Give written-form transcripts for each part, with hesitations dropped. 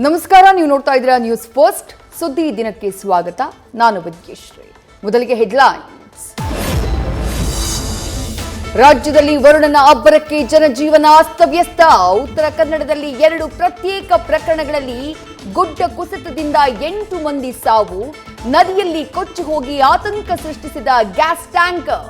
ನಮಸ್ಕಾರ, ನೀವು ನೋಡ್ತಾ ಇದ್ದೀರಾ ನ್ಯೂಸ್ ಫಸ್ಟ್ ಸುದ್ದಿ ದಿನಕ್ಕೆ ಸ್ವಾಗತ. ನಾನು ವಿದ್ಯೇಶ್ರೀ. ಮೊದಲಿಗೆ ಹೆಡ್ಲೈನ್ಸ್. ರಾಜ್ಯದಲ್ಲಿ ವರುಣನ ಅಬ್ಬರಕ್ಕೆ ಜನಜೀವನ ಅಸ್ತವ್ಯಸ್ತ. ಉತ್ತರ ಕನ್ನಡದಲ್ಲಿ 2 ಪ್ರತ್ಯೇಕ ಪ್ರಕರಣಗಳಲ್ಲಿ ಗುಡ್ಡ ಕುಸಿತದಿಂದ 8 ಮಂದಿ ಸಾವು. ನದಿಯಲ್ಲಿ ಕೊಚ್ಚಿ ಹೋಗಿ ಆತಂಕ ಸೃಷ್ಟಿಸಿದ ಗ್ಯಾಸ್ ಟ್ಯಾಂಕರ್.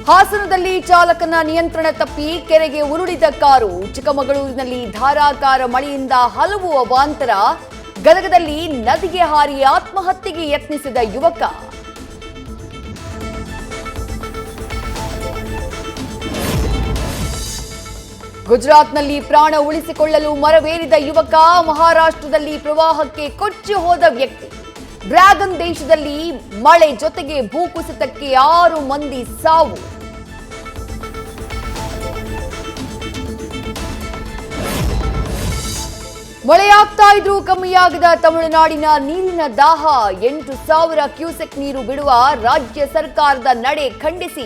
ಹಾಸನದಲ್ಲಿ ಚಾಲಕನ ನಿಯಂತ್ರಣ ತಪ್ಪಿ ಕೆರೆಗೆ ಉರುಳಿದ ಕಾರು. ಚಿಕ್ಕಮಗಳೂರಿನಲ್ಲಿ ಧಾರಾಕಾರ ಮಳೆಯಿಂದ ಹಲವು ಅವಾಂತರ. ಗದಗದಲ್ಲಿ ನದಿಗೆ ಹಾರಿ ಆತ್ಮಹತ್ಯೆಗೆ ಯತ್ನಿಸಿದ ಯುವಕ. ಗುಜರಾತ್ನಲ್ಲಿ ಪ್ರಾಣ ಉಳಿಸಿಕೊಳ್ಳಲು ಮರವೇರಿದ ಯುವಕ. ಮಹಾರಾಷ್ಟ್ರದಲ್ಲಿ ಪ್ರವಾಹಕ್ಕೆ ಕೊಚ್ಚಿ ಹೋದ ವ್ಯಕ್ತಿ. ಡ್ರ್ಯಾಗನ್ ದೇಶದಲ್ಲಿ ಮಳೆ ಜೊತೆಗೆ ಭೂಕುಸಿತಕ್ಕೆ 6 ಮಂದಿ ಸಾವು. ಮಳೆಯಾಗ್ತಾ ಇದ್ರೂ ಕಮ್ಮಿಯಾಗದ ತಮಿಳುನಾಡಿನ ನೀರಿನ ದಾಹ. 8,000 ಕ್ಯೂಸೆಕ್ ನೀರು ಬಿಡುವ ರಾಜ್ಯ ಸರ್ಕಾರದ ನಡೆ ಖಂಡಿಸಿ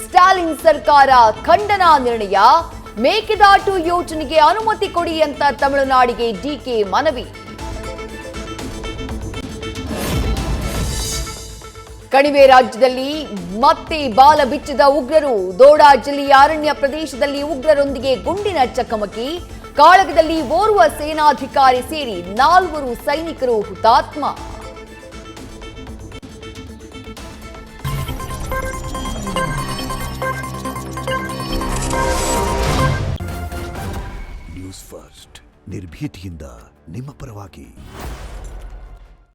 ಸ್ಟಾಲಿನ್ ಸರ್ಕಾರ ಖಂಡನಾ ನಿರ್ಣಯ. ಮೇಕೆದಾಟು ಯೋಜನೆಗೆ ಅನುಮತಿ ಕೊಡಿ ಅಂತ ತಮಿಳುನಾಡಿಗೆ ಡಿಕೆ ಮನವಿ. ಕಣಿವೆ ರಾಜ್ಯದಲ್ಲಿ ಮತ್ತೆ ಬಾಲ ಬಿಚ್ಚಿದ ಉಗ್ರರು. ದೋಡಾ ಜಿಲ್ಲೆಯ ಅರಣ್ಯ ಪ್ರದೇಶದಲ್ಲಿ ಉಗ್ರರೊಂದಿಗೆ ಗುಂಡಿನ ಚಕಮಕಿ. ಕಾಳಗದಲ್ಲಿ ಓರ್ವ ಸೇನಾಧಿಕಾರಿ ಸೇರಿ 4 ಸೈನಿಕರು ಹುತಾತ್ಮ. ನ್ಯೂಸ್ ಫಸ್ಟ್ ನಿರ್ಭೀತಿಯಿಂದ ನಿಮ್ಮ ಪರವಾಗಿ.